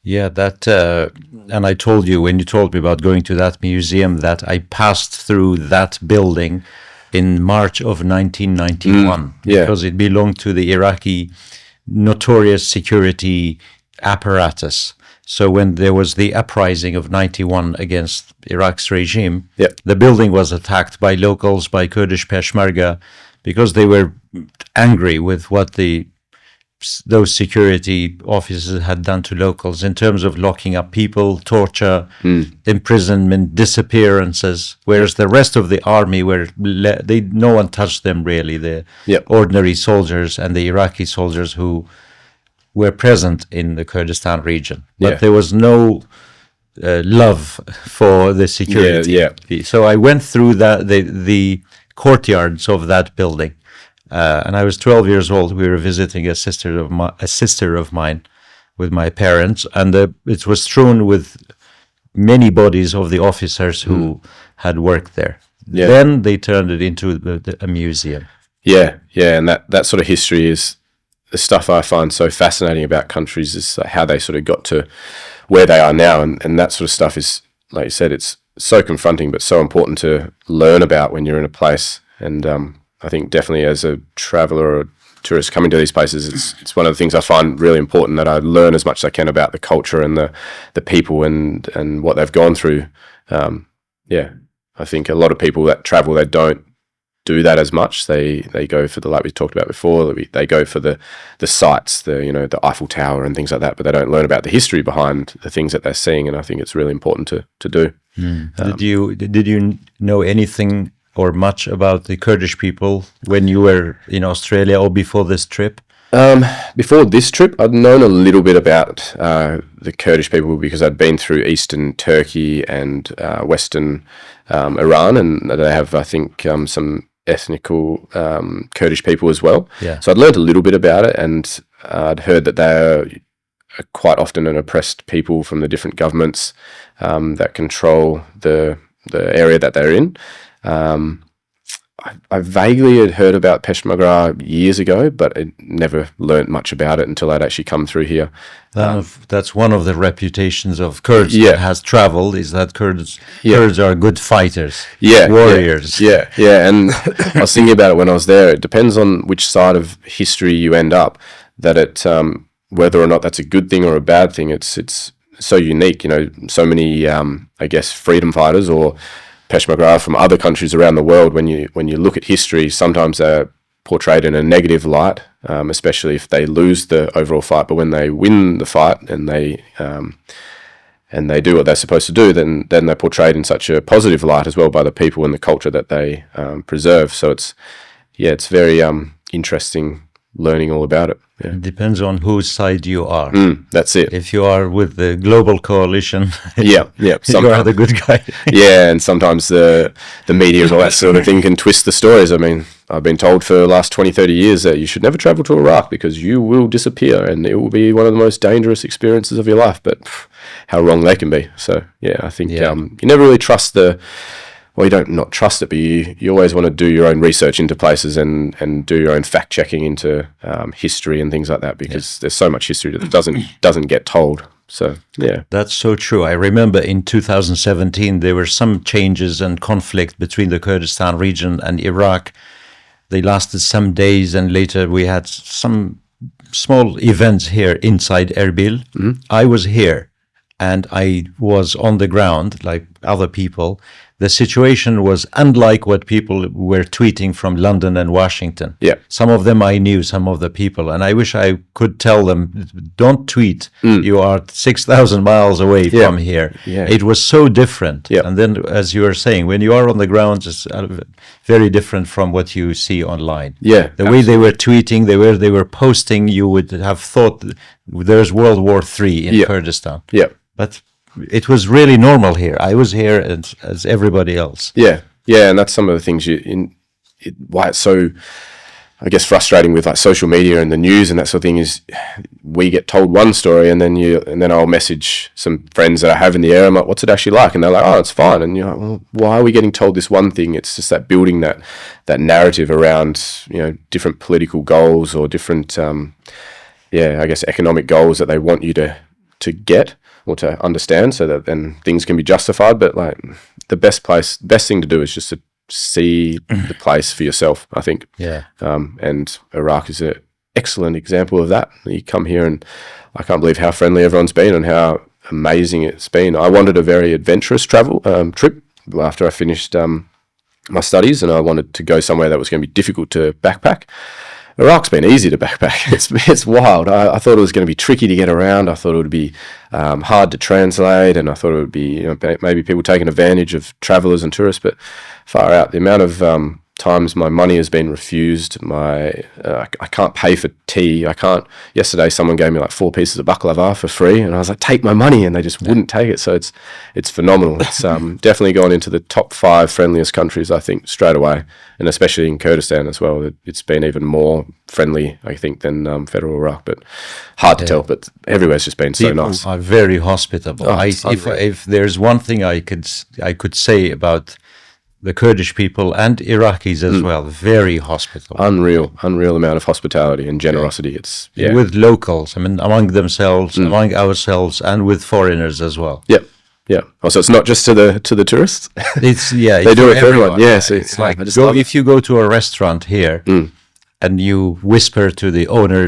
Yeah, that and I told you when you told me about going to that museum that I passed through that building in March of 1991 because it belonged to the Iraqi notorious security apparatus. So when there was the uprising of 91 against Iraq's regime, the building was attacked by locals, by Kurdish Peshmerga, because they were angry with what those security officers had done to locals in terms of locking up people, torture, imprisonment, disappearances. Whereas the rest of the army no one touched them really. The ordinary soldiers and the Iraqi soldiers who were present in the Kurdistan region, but there was no love for the security. So I went through the courtyards of that building. And I was 12 years old. We were visiting a sister of mine with my parents, and it was strewn with many bodies of the officers who had worked there. Then they turned it into a museum. And that sort of history is the stuff I find so fascinating about countries, is how they sort of got to where they are now, and that sort of stuff is, like you said, it's so confronting but so important to learn about when you're in a place. And I think definitely as a traveller or a tourist coming to these places, it's one of the things I find really important, that I learn as much as I can about the culture and the people and what they've gone through. I think a lot of people that travel, they don't do that as much. They go for like we talked about before, they go for the sights, the Eiffel Tower and things like that, but they don't learn about the history behind the things that they're seeing, and I think it's really important to do. Did you know anything or much about the Kurdish people when you were in Australia or before this trip? Before this trip, I'd known a little bit about the Kurdish people because I'd been through eastern Turkey and western Iran, and they have, I think, some ethnical Kurdish people as well. So I'd learned a little bit about it, and I'd heard that they're quite often an oppressed people from the different governments that control the area that they're in. I vaguely had heard about Peshmerga years ago, but I never learnt much about it until I'd actually come through here. That's one of the reputations of Kurds that has traveled, is that Kurds are good fighters, warriors. And I was thinking about it when I was there. It depends on which side of history you end up, that it whether or not that's a good thing or a bad thing. It's so unique, so many I guess freedom fighters or Peshmerga from other countries around the world, when you look at history, sometimes they're portrayed in a negative light, especially if they lose the overall fight. But when they win the fight and they do what they're supposed to do, then they're portrayed in such a positive light as well by the people and the culture that they preserve. So it's very interesting learning all about it. It depends on whose side you are. That's it. If you are with the global coalition, you are the good guy. And sometimes the media and all that sort of thing can twist the stories. I mean, I've been told for the last 20, 30 years that you should never travel to Iraq because you will disappear and it will be one of the most dangerous experiences of your life. But how wrong they can be. So, I think you never really trust you don't not trust it, but you always want to do your own research into places and do your own fact checking into history and things like that, because there's so much history that doesn't get told. So that's so true. I remember in 2017 there were some changes and conflict between the Kurdistan region and Iraq. They lasted some days, and later we had some small events here inside Erbil. I was here and I was on the ground like other people. The situation was unlike what people were tweeting from London and Washington. Some of them I knew, some of the people, and I wish I could tell them, don't tweet. You are 6,000 miles away from here. It was so different. And then, as you were saying, when you are on the ground, it's very different from what you see online. The way they were tweeting, they were posting, you would have thought there's World War III in Kurdistan. But it was really normal here. I was here as everybody else. And that's some of the things why it's so, I guess, frustrating with like social media and the news and that sort of thing is we get told one story and then I'll message some friends that I have in the area. I'm like, what's it actually like? And they're like, oh, it's fine. And you're like, well, why are we getting told this one thing? It's just that building that narrative around different political goals or different I guess economic goals that they want you to get or to understand, so that then things can be justified. But like the best thing to do is just to see the place for yourself, I think. And Iraq is an excellent example of that. You come here and I can't believe how friendly everyone's been and how amazing it's been. I wanted a very adventurous trip after I finished my studies, and I wanted to go somewhere that was going to be difficult to backpack. Iraq's been easy to backpack. It's wild. I thought it was going to be tricky to get around. I thought it would be hard to translate, and I thought it would be maybe people taking advantage of travellers and tourists. But far out, the amount of times my money has been refused. I can't pay for tea. I can't. Yesterday, someone gave me like 4 pieces of baklava for free, and I was like, "Take my money," and they just wouldn't take it. So it's phenomenal. It's definitely gone into the top 5 friendliest countries, I think, straight away, and especially in Kurdistan as well. It's been even more friendly, I think, than federal Iraq. But hard to tell. But everywhere's just been so nice. People are very hospitable. If there's one thing I could say about the Kurdish people and Iraqis as well, very hospitable. Unreal amount of hospitality and generosity. It's with locals. I mean, among themselves, among ourselves, and with foreigners as well. Yep. Yeah. Also, it's not just to the tourists. It's they do it for everyone. Yes, it's like if you go to a restaurant here and you whisper to the owner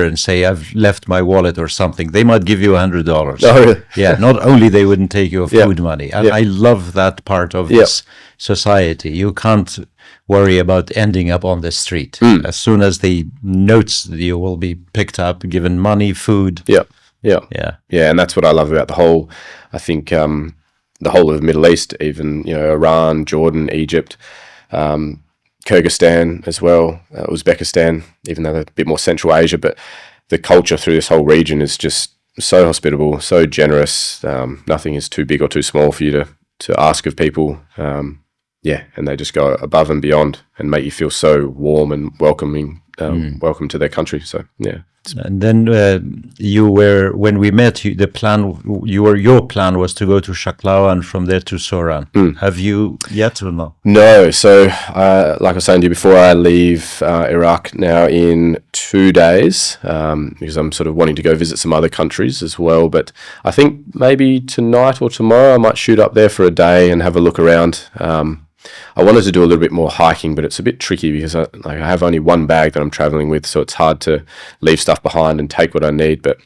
and say, "I've left my wallet" or something, they might give you $100. Oh, really? Yeah, not only they wouldn't take your food money. And I love that part of this society. You can't worry about ending up on the street. As soon as they note you will be picked up, given money, food. Yeah, and that's what I love about the whole, I think, the whole of the Middle East, even, Iran, Jordan, Egypt, Kyrgyzstan as well, Uzbekistan, even though they're a bit more Central Asia, but the culture through this whole region is just so hospitable, so generous. Nothing is too big or too small for you to ask of people. And they just go above and beyond and make you feel so warm and welcoming, welcome to their country. So, yeah. And then when we met, your plan was to go to Shaklawa and from there to Soran. Have you yet or no? No. So, like I was saying to you before, I leave Iraq now in 2 days because I'm sort of wanting to go visit some other countries as well. But I think maybe tonight or tomorrow I might shoot up there for a day and have a look around. I wanted to do a little bit more hiking, but it's a bit tricky because I have only one bag that I'm traveling with, so it's hard to leave stuff behind and take what I need, but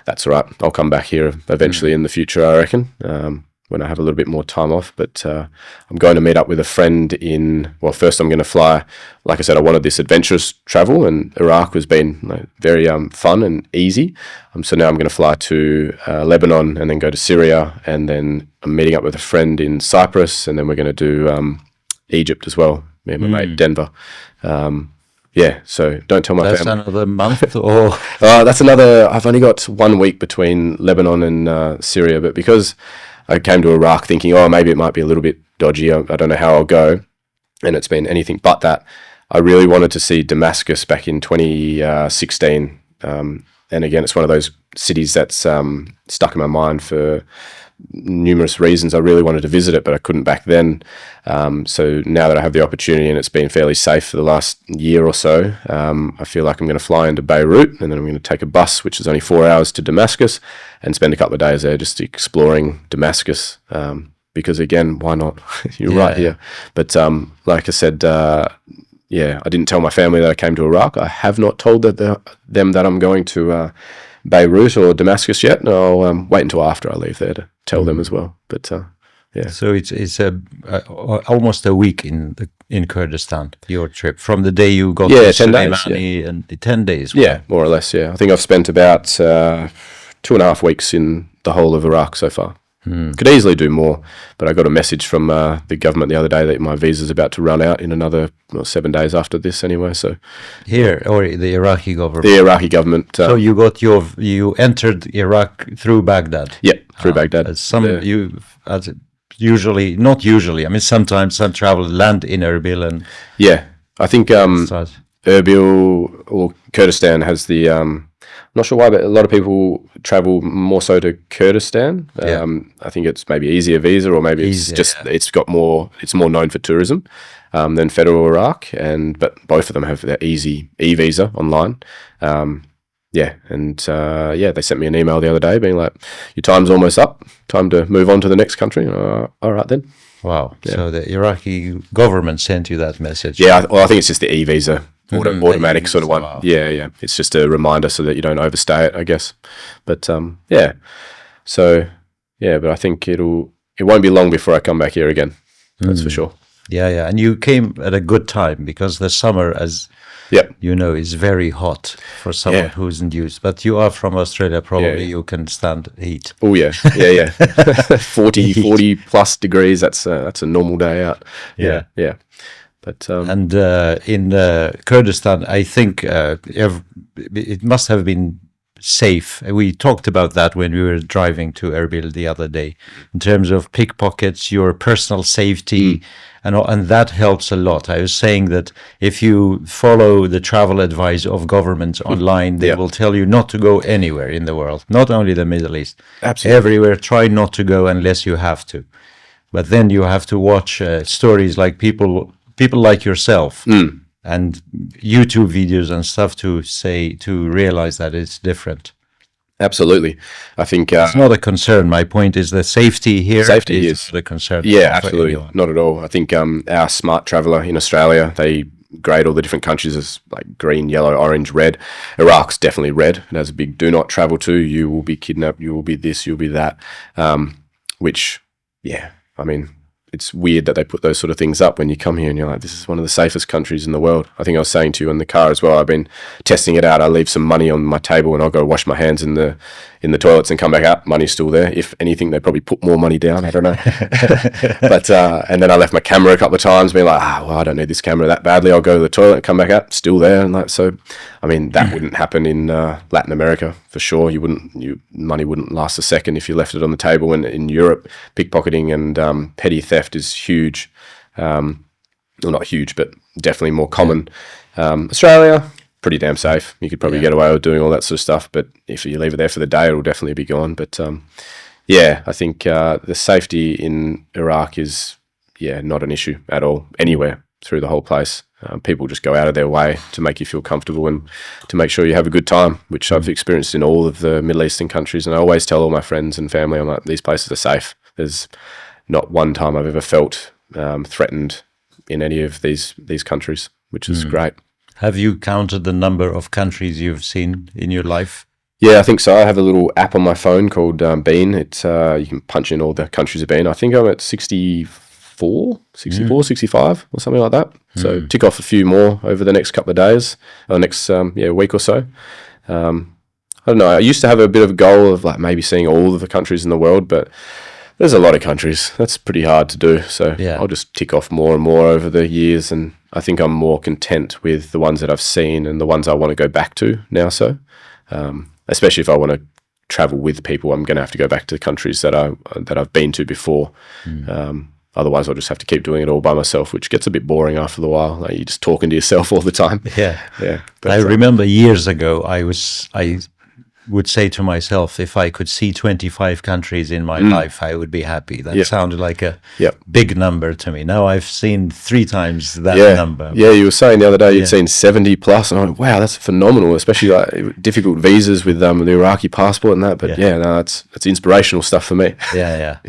that's all right. I'll come back here eventually in the future, I reckon, when I have a little bit more time off. But I'm going to meet up with a friend first I'm going to fly. Like I said, I wanted this adventurous travel, and Iraq has been very fun and easy. So now I'm going to fly to Lebanon and then go to Syria, and then I'm meeting up with a friend in Cyprus, and then we're going to do Egypt as well, me and my mate Denver. So don't tell my family. That's another month or? That's another, I've only got 1 week between Lebanon and Syria, but because I came to Iraq thinking, maybe it might be a little bit dodgy, I don't know how I'll go, and it's been anything but that. I really wanted to see Damascus back in 2016, and again, it's one of those cities that's stuck in my mind for numerous reasons. I really wanted to visit it, but I couldn't back then. So now that I have the opportunity and it's been fairly safe for the last year or so, I feel like I'm going to fly into Beirut, and then I'm going to take a bus, which is only 4 hours, to Damascus, and spend a couple of days there just exploring Damascus. Because again, why not? You're right here. But like I said, I didn't tell my family that I came to Iraq. I have not told them that I'm going to Beirut or Damascus yet. And I'll wait until after I leave there to tell them as well. But So it's almost a week in Kurdistan, your trip, from the day you got to 10 days, and the 10 days. Yeah, more or less. Yeah, I think I've spent about 2.5 weeks in the whole of Iraq so far. Could easily do more, but I got a message from the government the other day that my visa's about to run out in another 7 days after this anyway. So here, or the Iraqi government? The Iraqi government. So you entered Iraq through Baghdad? Yeah, through Baghdad. Not usually. I mean, sometimes some travel land in Erbil and... Yeah, I think Erbil or Kurdistan has the... I'm not sure why, but a lot of people travel more so to Kurdistan. I think it's maybe easier visa, or maybe it's more known for tourism than federal Iraq. But both of them have their easy e-visa online. They sent me an email the other day being like, "Your time's almost up. Time to move on to the next country." All right then. Wow. Yeah. So the Iraqi government sent you that message? Yeah. I think it's just the e-visa. Automatic sort of one. Wow. Yeah. It's just a reminder so that you don't overstay it, I guess. But but I think it won't be long before I come back here again. That's for sure. Yeah, yeah. And you came at a good time because the summer, as Yep. you know, is very hot for someone Yeah. who isn't used. But you are from Australia, probably Yeah. you can stand heat. Oh yeah, yeah. 40, Heat. 40 plus degrees. That's a normal day out. Yeah. Yeah. But And in Kurdistan, I think it must have been safe. We talked about that when we were driving to Erbil the other day, in terms of pickpockets, your personal safety, and that helps a lot. I was saying that if you follow the travel advice of governments online, they Yeah. will tell you not to go anywhere in the world, not only the Middle East, Absolutely. everywhere. Try not to go unless you have to. But then you have to watch stories like people like yourself and YouTube videos and stuff to realize that it's different. Absolutely. I think It's not a concern. My point is the safety here Safety is not a concern. yeah, for absolutely, anyone. not at all. I think our smart traveller in Australia, they grade all the different countries as like green, yellow, orange, red. Iraq's definitely red. It has a big do not travel to. You will be kidnapped. You will be this. You'll be that. Which, yeah, I mean, it's weird that they put those sort of things up when you come here and you're like, this is one of the safest countries in the world. I think I was saying to you in the car as well, I've been testing it out. I leave some money on my table and I'll go wash my hands in the toilets and come back out. Money's still there. If anything, they probably put more money down. I don't know. But and then I left my camera a couple of times, being like, well, I don't need this camera that badly. I'll go to the toilet and come back out, still there. And like, so, I mean, that wouldn't happen in Latin America for sure. Money wouldn't last a second if you left it on the table. And in Europe, pickpocketing and petty theft is huge. Well, not huge, but definitely more common. Australia, pretty damn safe. You could probably get away with doing all that sort of stuff, but if you leave it there for the day, it'll definitely be gone. But yeah, I think the safety in Iraq is not an issue at all anywhere through the whole place. People just go out of their way to make you feel comfortable and to make sure you have a good time, which I've experienced in all of the Middle Eastern countries. And I always tell all my friends and family, I'm like, these places are safe. There's not one time I've ever felt threatened in any of these countries, which is great. Have you counted the number of countries you've seen in your life? Yeah, I think so. I have a little app on my phone called Bean. It's you can punch in all the countries I've been. I think I'm at 64, 65 or something like that. So tick off a few more over the next couple of days or next week or so. I don't know. I used to have a bit of a goal of like maybe seeing all of the countries in the world, but there's a lot of countries. That's pretty hard to do. So I'll just tick off more and more over the years, and I think I'm more content with the ones that I've seen and the ones I want to go back to now. So, especially if I want to travel with people, I'm going to have to go back to the countries that I've been to before. Otherwise, I'll just have to keep doing it all by myself, which gets a bit boring after a while. Like you're just talking to yourself all the time. Yeah. But, I remember years ago, I would say to myself, if I could see 25 countries in my life, I would be happy. That sounded like a big number to me. Now I've seen 3 times that number. Yeah, you were saying the other day you'd seen 70 plus, and I'm like, wow, that's phenomenal, especially like difficult visas with the Iraqi passport and that. But that's inspirational stuff for me. Yeah.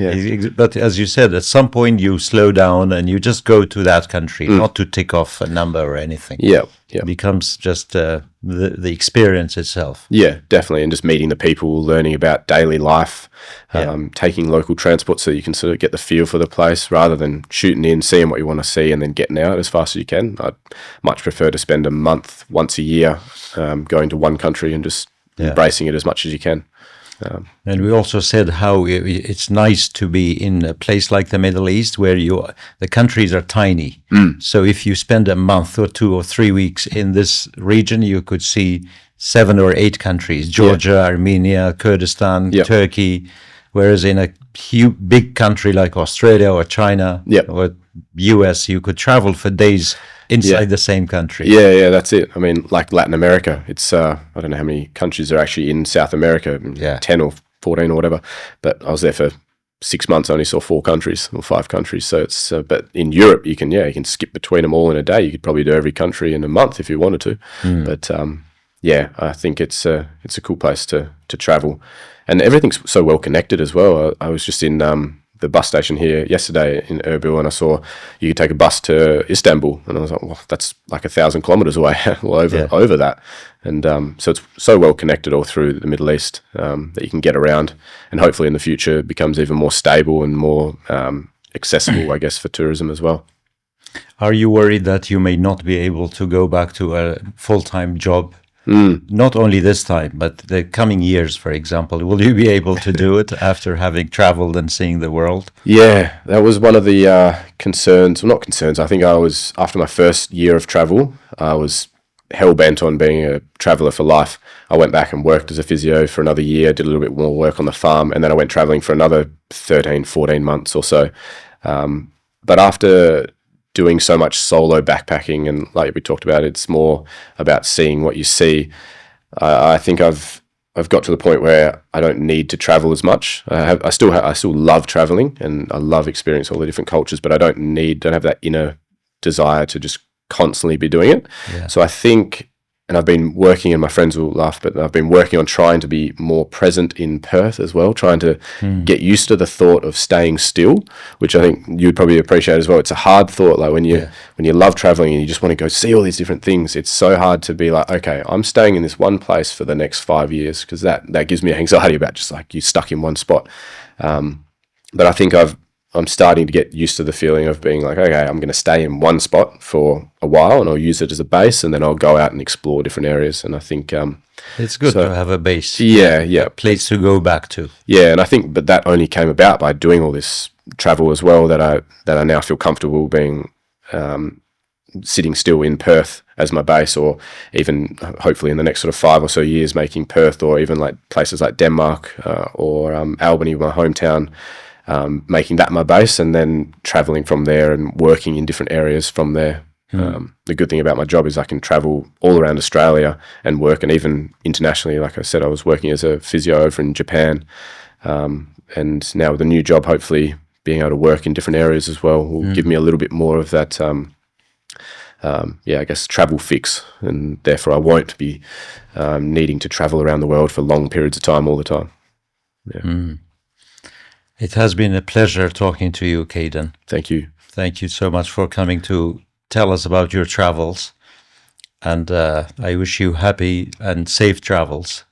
But as you said, at some point you slow down and you just go to that country, not to tick off a number or anything. Yeah. It becomes just the experience itself. Yeah, definitely. And just meeting the people, learning about daily life, taking local transport so you can sort of get the feel for the place rather than shooting in, seeing what you want to see and then getting out as fast as you can. I'd much prefer to spend a month once a year going to one country and just embracing it as much as you can. And we also said how it's nice to be in a place like the Middle East where the countries are tiny. So if you spend a month or 2 or 3 weeks in this region, you could see 7 or 8 countries: Georgia, Armenia, Kurdistan, Turkey. Whereas in a big country like Australia or China or US, you could travel for days inside the same country. Yeah, that's it. I mean, like Latin America, it's I don't know how many countries are actually in South America, 10 or 14 or whatever. But I was there for 6 months, I only saw 4 countries or 5 countries. So it's but in Europe, you can skip between them all in a day. You could probably do every country in a month if you wanted to. But I think it's a cool place to travel, and everything's so well connected as well. I was just in the bus station here yesterday in Erbil, and I saw you could take a bus to Istanbul, and I was like, well, that's like 1,000 kilometers away, over that. And so it's so well connected all through the Middle East that you can get around, and hopefully in the future it becomes even more stable and more accessible, I guess, for tourism as well. Are you worried that you may not be able to go back to a full-time job? Not only this time, but the coming years, for example. Will you be able to do it after having traveled and seeing the world? Yeah, that was one of the concerns. Well, not concerns. I think I was, after my first year of travel, I was hell-bent on being a traveller for life. I went back and worked as a physio for another year, did a little bit more work on the farm, and then I went travelling for another 13, 14 months or so. But after doing so much solo backpacking, and like we talked about, it's more about seeing what you see. I think I've got to the point where I don't need to travel as much. I still love traveling, and I love experiencing all the different cultures, but I don't have that inner desire to just constantly be doing it. Yeah. So I think, and I've been working, and my friends will laugh, but I've been working on trying to be more present in Perth as well, trying to get used to the thought of staying still, which I think you'd probably appreciate as well. It's a hard thought, like when you love traveling and you just want to go see all these different things, it's so hard to be like, okay, I'm staying in this one place for the next 5 years, because that gives me anxiety about just like you're stuck in one spot. But I think I'm starting to get used to the feeling of being like, okay, I'm going to stay in one spot for a while and I'll use it as a base, and then I'll go out and explore different areas. And I think it's good to have a base. Yeah. A place to go back to. Yeah, and I think, but that only came about by doing all this travel as well, that I now feel comfortable being sitting still in Perth as my base, or even hopefully in the next sort of 5 or so years making Perth, or even like places like Denmark or Albany, my hometown, making that my base, and then traveling from there and working in different areas from there. The good thing about my job is I can travel all around Australia and work, and even internationally. Like I said, I was working as a physio over in Japan, and now with a new job, hopefully being able to work in different areas as well will give me a little bit more of that, I guess, travel fix, and therefore I won't be needing to travel around the world for long periods of time all the time. Yeah. It has been a pleasure talking to you, Caden. Thank you. Thank you so much for coming to tell us about your travels. And I wish you happy and safe travels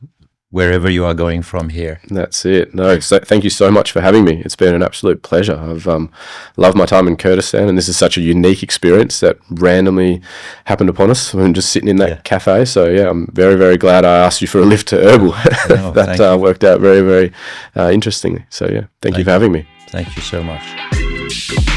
wherever you are going from here. That's it. No, so thank you so much for having me. It's been an absolute pleasure. I've loved my time in Kurdistan, and this is such a unique experience that randomly happened upon us when just sitting in that cafe. So yeah, I'm very, very glad I asked you for a lift to Erbil. That worked out very, very interestingly. So yeah, thank you for having me. Thank you so much.